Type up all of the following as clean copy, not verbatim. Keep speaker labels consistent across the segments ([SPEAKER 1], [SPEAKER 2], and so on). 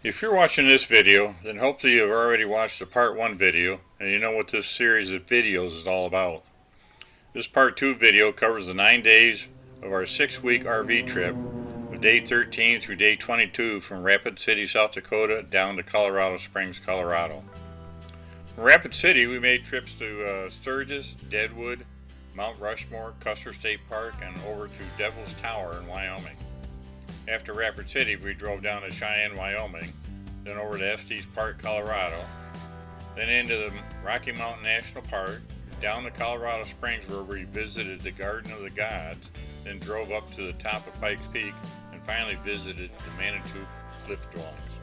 [SPEAKER 1] If you're watching this video, then hopefully you've already watched the part 1 video and you know what this series of videos is all about. This part 2 video covers the 9 days of our 6-week RV trip of day 13 through day 22 from Rapid City, South Dakota down to Colorado Springs, Colorado. From Rapid City we made trips to Sturgis, Deadwood, Mt Rushmore, Custer State Park, and over to Devil's Tower in Wyoming. After Rapid City, we drove down to Cheyenne, Wyoming, then over to Estes Park, Colorado, then into the Rocky Mountain National Park, down to Colorado Springs where we visited the Garden of the Gods, then drove up to the top of Pikes Peak, and finally visited the Manitou Cliff Dwellings.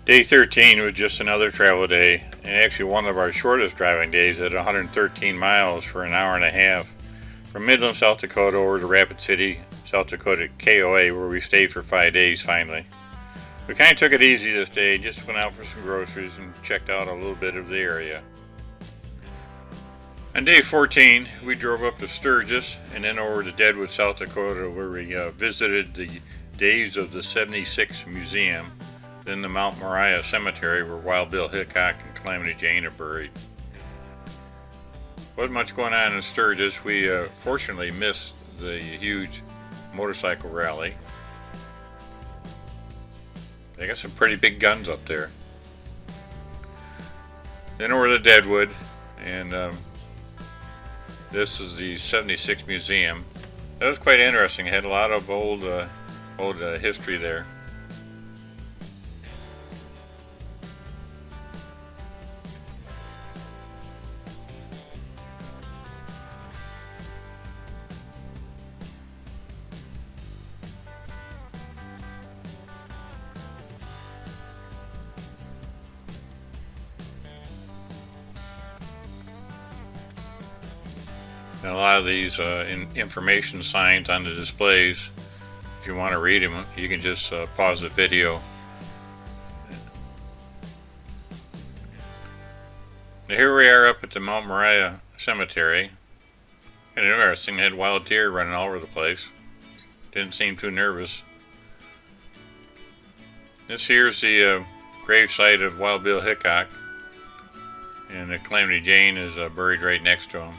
[SPEAKER 1] Day 13 was just another travel day, and actually one of our shortest driving days at 113 miles for an hour and a half, from Midland, South Dakota over to Rapid City, South Dakota KOA, where we stayed for 5 days finally. We kind of took it easy this day, just went out for some groceries and checked out a little bit of the area. On day 14, we drove up to Sturgis and then over to Deadwood, South Dakota, where we visited the Days of the 76 Museum, then the Mount Moriah Cemetery where Wild Bill Hickok and Calamity Jane are buried. Wasn't much going on in Sturgis. We fortunately missed the huge motorcycle rally. They got some pretty big guns up there. Then over to Deadwood, and this is the 76 Museum. That was quite interesting. It had a lot of old history there. And a lot of these information signs on the displays, if you want to read them, you can just pause the video. Now here we are up at the Mount Moriah Cemetery. And interesting, they had wild deer running all over the place. Didn't seem too nervous. This here's the grave site of Wild Bill Hickok, and the Calamity Jane is buried right next to him.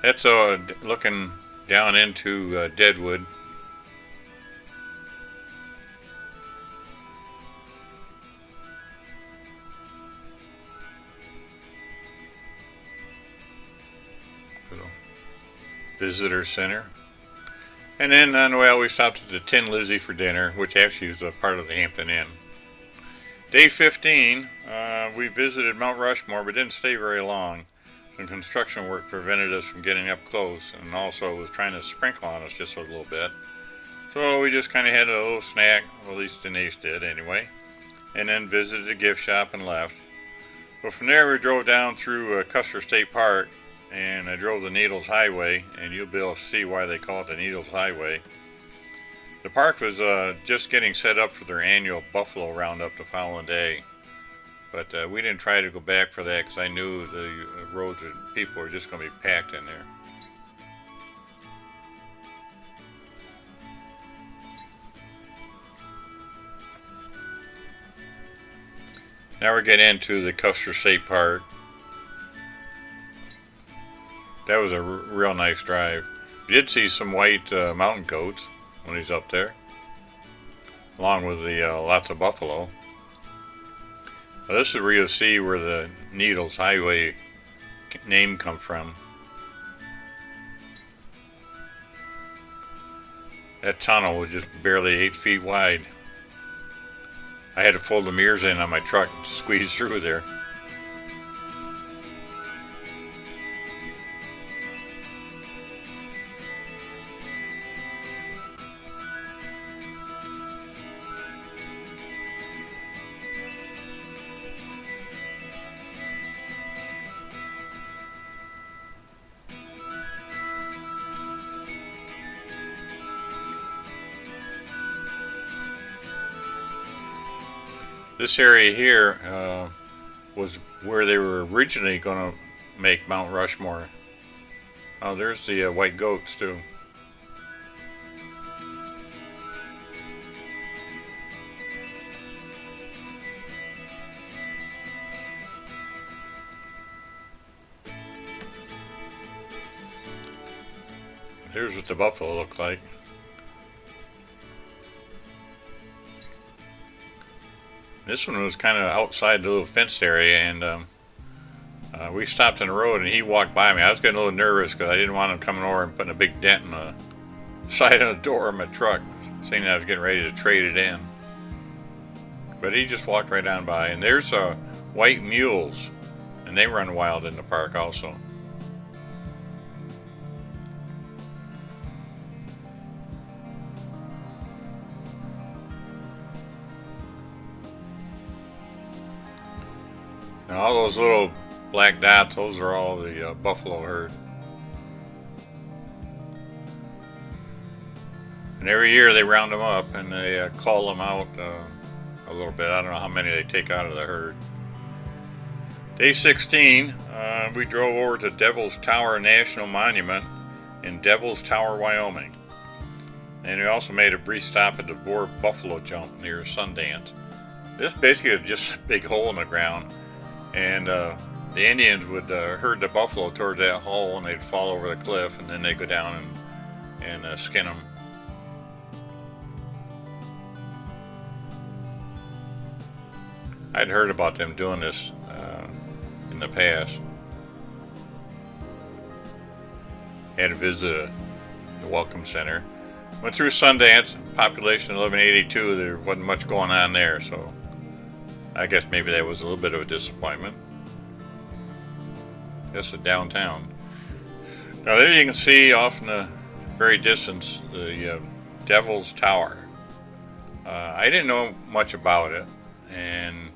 [SPEAKER 1] That's looking down into Deadwood. Little visitor center. And then on the way out we stopped at the Tin Lizzie for dinner, which actually is a part of the Hampton Inn. Day 15, we visited Mt Rushmore but didn't stay very long. Some construction work prevented us from getting up close, and also was trying to sprinkle on us just a little bit. So we just kind of had a little snack, well, at least Denise did anyway, and then visited the gift shop and left. But from there we drove down through Custer State Park, and I drove the Needles Highway, and you'll be able to see why they call it the Needles Highway. The park was just getting set up for their annual buffalo roundup the following day. But we didn't try to go back for that because I knew the roads and people were just going to be packed in there. Now we're getting into the Custer State Park. That was a real nice drive. We did see some white mountain goats when he's up there, along with the lots of buffalo. Now this is where you'll see where the Needles Highway name comes from. That tunnel was just barely 8 feet wide. I had to fold the mirrors in on my truck to squeeze through there. This area here was where they were originally going to make Mount Rushmore. Oh, there's the white goats too. Here's what the buffalo look like. This one was kind of outside the little fenced area, and we stopped in the road, and he walked by me. I was getting a little nervous because I didn't want him coming over and putting a big dent in the side of the door of my truck, saying that I was getting ready to trade it in. But he just walked right on by, and there's white mules, and they run wild in the park also. Now all those little black dots, those are all the buffalo herd. And every year they round them up and they call them out a little bit. I don't know how many they take out of the herd. Day 16, we drove over to Devil's Tower National Monument in Devil's Tower, Wyoming. And we also made a brief stop at the VORE Buffalo Jump near Sundance. This basically is just a big hole in the ground. And the Indians would herd the buffalo toward that hole, and they'd fall over the cliff, and then they'd go down and skin them. I'd heard about them doing this in the past. Had to visit the Welcome Center. Went through Sundance, population 1182. There wasn't much going on there, so I guess maybe that was a little bit of a disappointment. This is downtown. Now there you can see off in the very distance the Devil's Tower. I didn't know much about it, and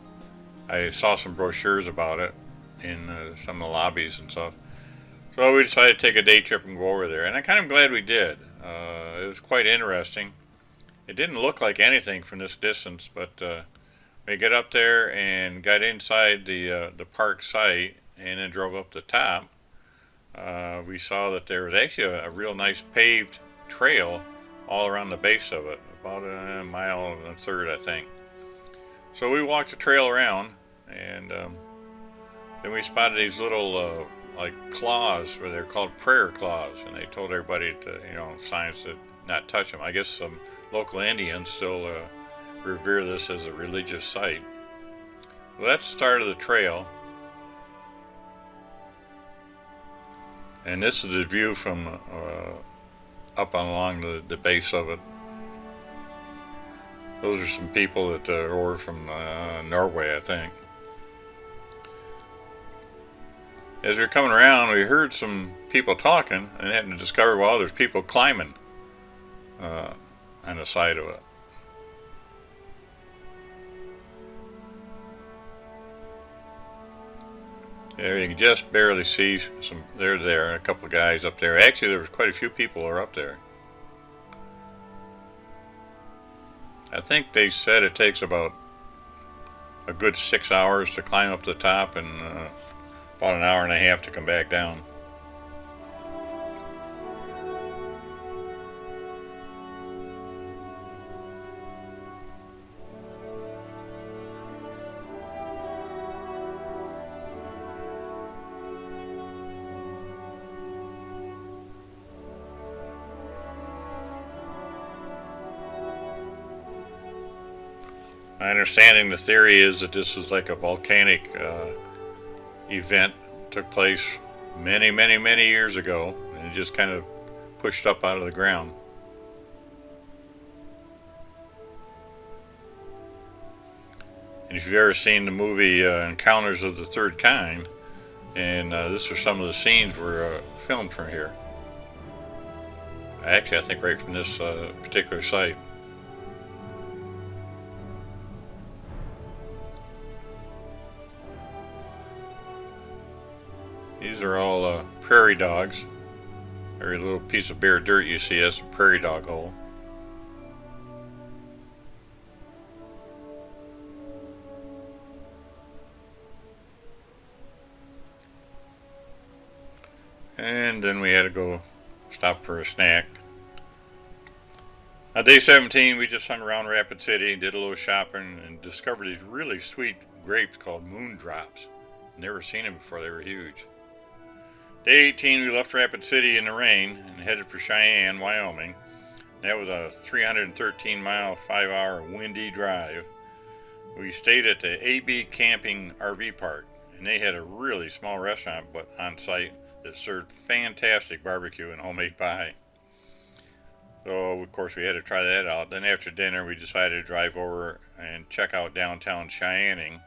[SPEAKER 1] I saw some brochures about it in some of the lobbies and stuff. So we decided to take a day trip and go over there, and I'm kind of glad we did. It was quite interesting. It didn't look like anything from this distance, but we got up there and got inside the park site and then drove up the top. We saw that there was actually a real nice paved trail all around the base of it, about a mile and a third, I think. So we walked the trail around, and then we spotted these little like claws, where they're called prayer claws, and they told everybody to, signs to not touch them. I guess some local Indians still revere this as a religious site. Well, that's the start of the trail. And this is the view from up along the base of it. Those are some people that were from Norway, I think. As we were coming around, we heard some people talking and had to discover, well, there's people climbing on the side of it. There you can just barely see some. They're there, a couple of guys up there. Actually, there was quite a few people are up there. I think they said it takes about a good 6 hours to climb up the top, and about an hour and a half to come back down. My understanding, the theory is that this is like a volcanic event. Took place many, many, many years ago, and it just kind of pushed up out of the ground. And if you've ever seen the movie Encounters of the Third Kind, and this are some of the scenes were filmed from here. Actually, I think right from this particular site. These are all prairie dogs. Every little piece of bare dirt you see, that's a prairie dog hole. And then we had to go stop for a snack. On day 17, we just hung around Rapid City, did a little shopping, and discovered these really sweet grapes called moon drops. Never seen them before, they were huge. Day 18, we left Rapid City in the rain and headed for Cheyenne, Wyoming. That was a 313-mile, 5-hour windy drive. We stayed at the AB Camping RV Park, and they had a really small restaurant but on site that served fantastic barbecue and homemade pie. So, of course, we had to try that out. Then after dinner, we decided to drive over and check out downtown Cheyenne,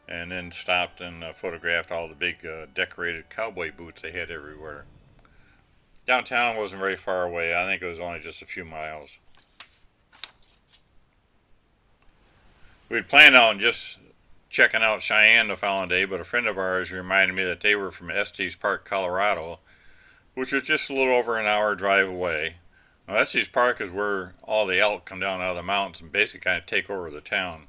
[SPEAKER 1] and then stopped and photographed all the big decorated cowboy boots they had everywhere. Downtown wasn't very far away. I think it was only just a few miles. We'd planned on just checking out Cheyenne the following day, but a friend of ours reminded me that they were from Estes Park, Colorado, which was just a little over an hour drive away. Now, Estes Park is where all the elk come down out of the mountains and basically kind of take over the town.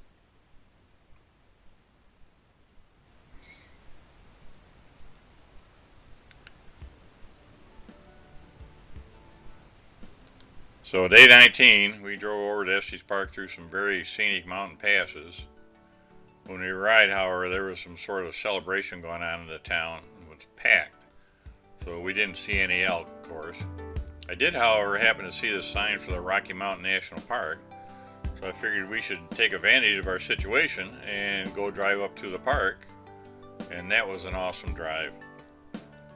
[SPEAKER 1] So day 19, we drove over to Estes Park through some very scenic mountain passes. When we arrived, however, there was some sort of celebration going on in the town. It was packed, so we didn't see any elk, of course. I did, however, happen to see the sign for the Rocky Mountain National Park, so I figured we should take advantage of our situation and go drive up to the park, and that was an awesome drive.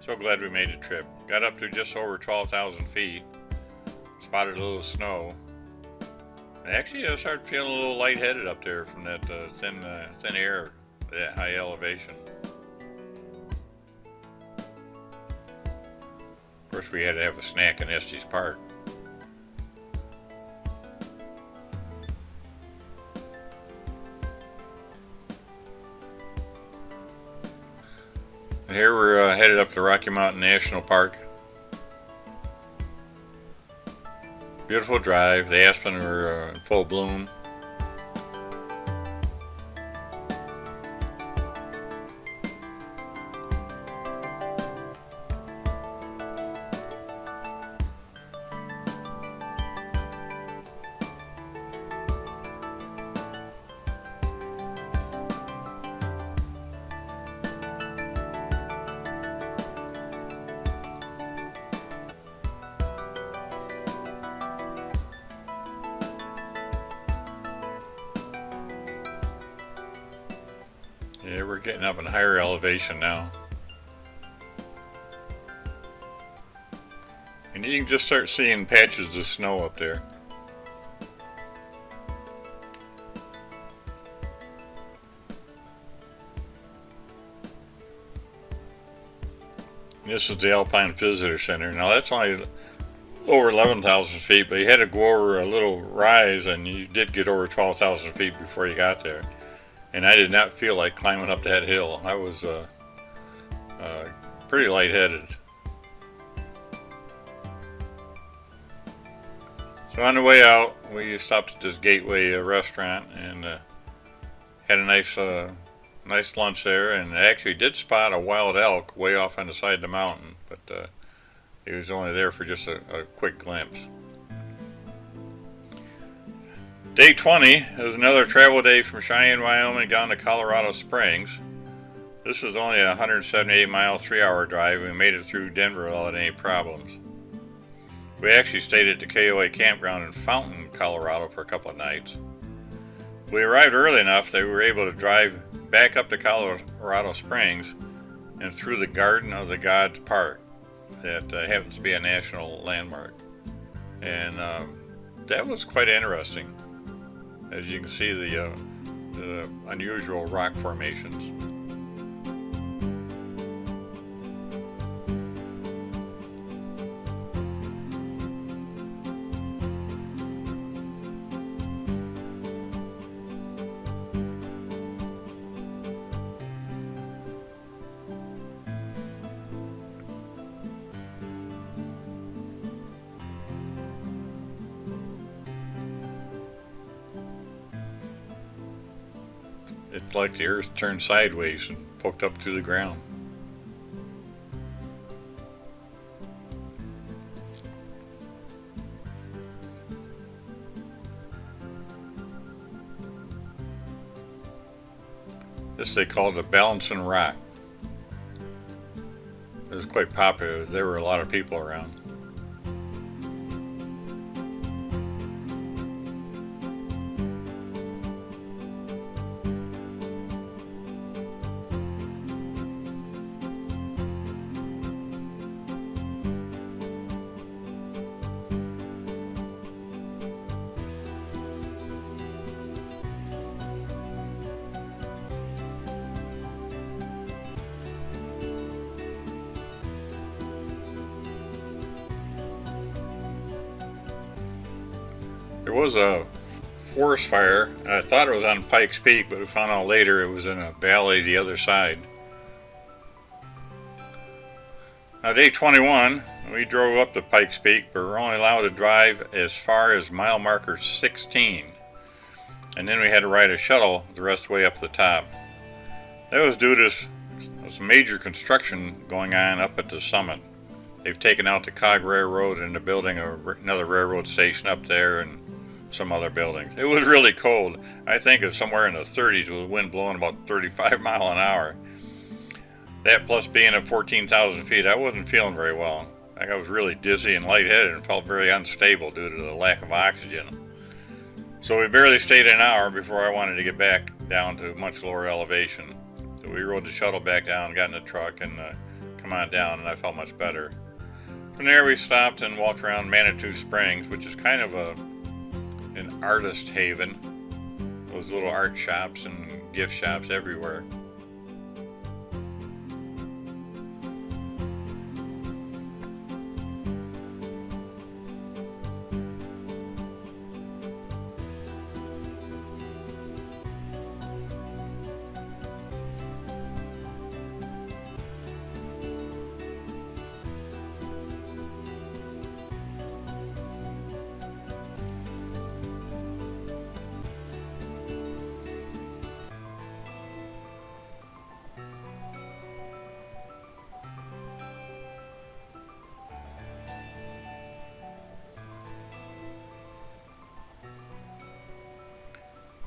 [SPEAKER 1] So glad we made the trip. Got up to just over 12,000 feet, spotted a little snow. And actually, I started feeling a little lightheaded up there from that thin air, that high elevation. Of course, we had to have a snack in Estes Park. And here we're headed up to Rocky Mountain National Park. Beautiful drive. The aspen were in full bloom. Yeah, we're getting up in higher elevation now. And you can just start seeing patches of snow up there. And this is the Alpine Visitor Center. Now that's only over 11,000 feet, but you had to go over a little rise, and you did get over 12,000 feet before you got there. And I did not feel like climbing up that hill. I was pretty lightheaded. So on the way out, we stopped at this Gateway restaurant and had a nice lunch there. And I actually did spot a wild elk way off on the side of the mountain, but he was only there for just a quick glimpse. Day 20 was another travel day from Cheyenne, Wyoming down to Colorado Springs. This was only a 178-mile, 3-hour drive. We made it through Denver without any problems. We actually stayed at the KOA campground in Fountain, Colorado for a couple of nights. We arrived early enough that we were able to drive back up to Colorado Springs and through the Garden of the Gods Park that happens to be a national landmark. And that was quite interesting. As you can see, the unusual rock formations. It's like the earth turned sideways and poked up through the ground. This they call the balancing rock. This was quite popular. There were a lot of people around. There was a forest fire. I thought it was on Pikes Peak, but we found out later it was in a valley the other side. Now, day 21, we drove up to Pikes Peak, but we're only allowed to drive as far as mile marker 16. And then we had to ride a shuttle the rest of the way up to the top. That was due to some major construction going on up at the summit. They've taken out the Cog Railroad and they're building another railroad station up there and some other buildings. It was really cold. I think it was somewhere in the 30s with the wind blowing about 35 miles an hour. That plus being at 14,000 feet, I wasn't feeling very well. I was really dizzy and lightheaded and felt very unstable due to the lack of oxygen. So we barely stayed an hour before I wanted to get back down to much lower elevation. So we rode the shuttle back down, got in the truck, and come on down, and I felt much better. From there we stopped and walked around Manitou Springs, which is kind of an artist haven. Those little art shops and gift shops everywhere.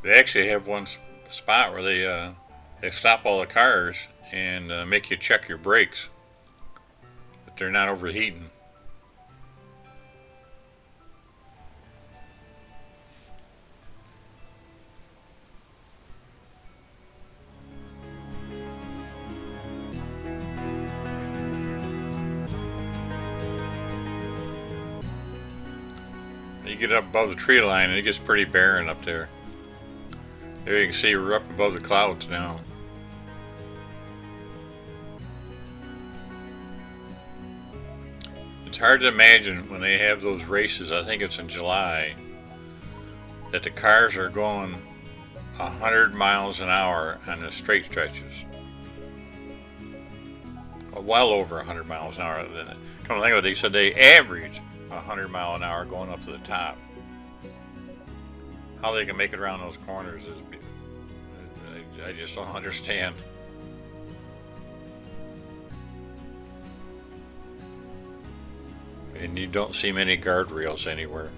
[SPEAKER 1] They actually have one spot where they stop all the cars and make you check your brakes that they're not overheating. You get up above the tree line and it gets pretty barren up there. There you can see we're up above the clouds now. It's hard to imagine when they have those races, I think it's in July, that the cars are going 100 miles an hour on the straight stretches. Well over 100 miles an hour. Come to think of it, they said they average 100 miles an hour going up to the top. How they can make it around those corners is, I just don't understand. And you don't see many guardrails anywhere.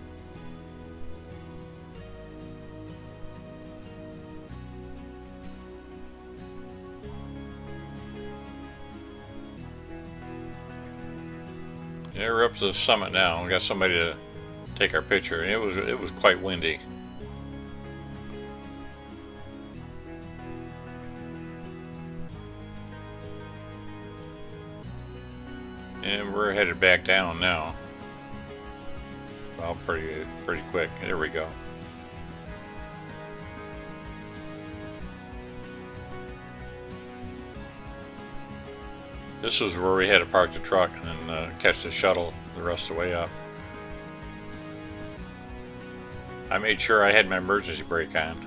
[SPEAKER 1] Yeah, we're up to the summit now. We got somebody to take our picture, and it was quite windy. And we're headed back down now. Well, pretty quick. There we go. This is where we had to park the truck and then catch the shuttle the rest of the way up. I made sure I had my emergency brake on.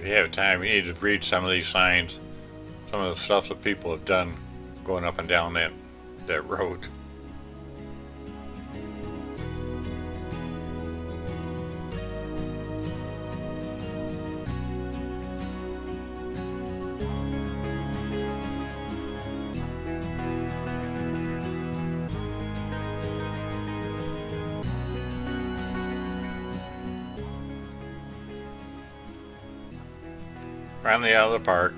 [SPEAKER 1] if you have time, you need to read some of these signs, some of the stuff that people have done going up and down that road. Finally out of the park.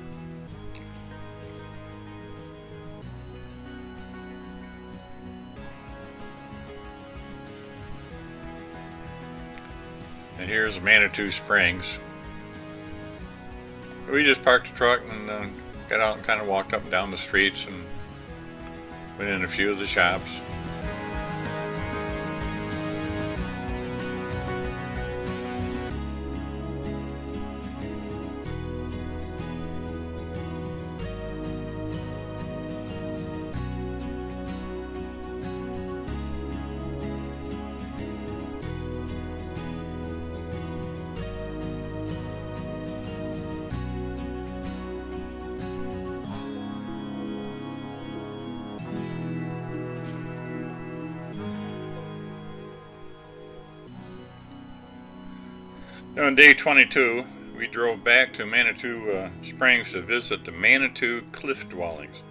[SPEAKER 1] And here's Manitou Springs. We just parked the truck and got out and kind of walked up and down the streets and went in a few of the shops. Now on day 22, we drove back to Manitou Springs to visit the Manitou Cliff Dwellings.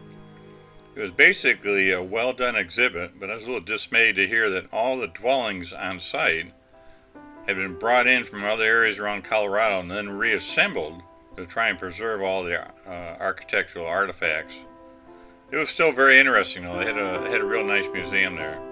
[SPEAKER 1] It was basically a well-done exhibit, but I was a little dismayed to hear that all the dwellings on site had been brought in from other areas around Colorado and then reassembled to try and preserve all the architectural artifacts. It was still very interesting though. They had a real nice museum there.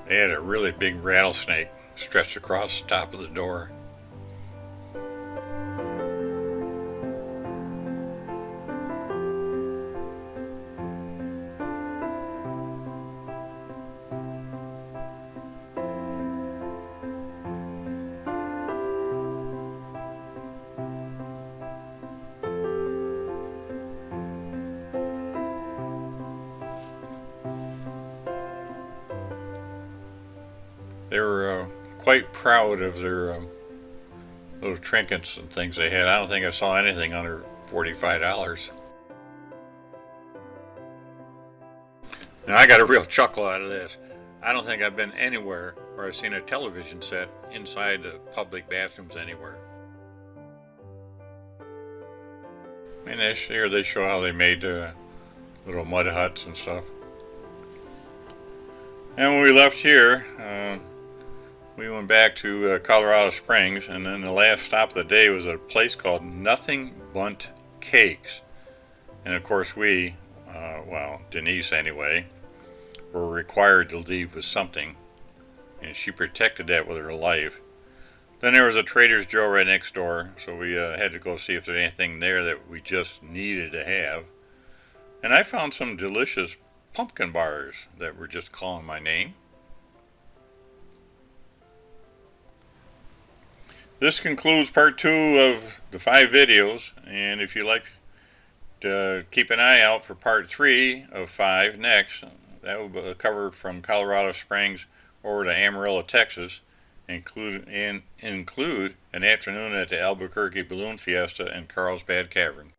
[SPEAKER 1] They had a really big rattlesnake stretched across the top of the door. They were quite proud of their little trinkets and things they had. I don't think I saw anything under $45. Now I got a real chuckle out of this. I don't think I've been anywhere where I've seen a television set inside the public bathrooms anywhere. I mean, they show how they made little mud huts and stuff. And when we left here, we went back to Colorado Springs, and then the last stop of the day was a place called Nothing Bundt Cakes. And of course we, well, Denise anyway, were required to leave with something, and she protected that with her life. Then there was a Trader Joe right next door, so we had to go see if there's anything there that we just needed to have. And I found some delicious pumpkin bars that were just calling my name. This concludes part 2 of the 5 videos, and if you'd like to keep an eye out for part 3 of 5 next, that will cover from Colorado Springs over to Amarillo, Texas, include an afternoon at the Albuquerque Balloon Fiesta and Carlsbad Cavern.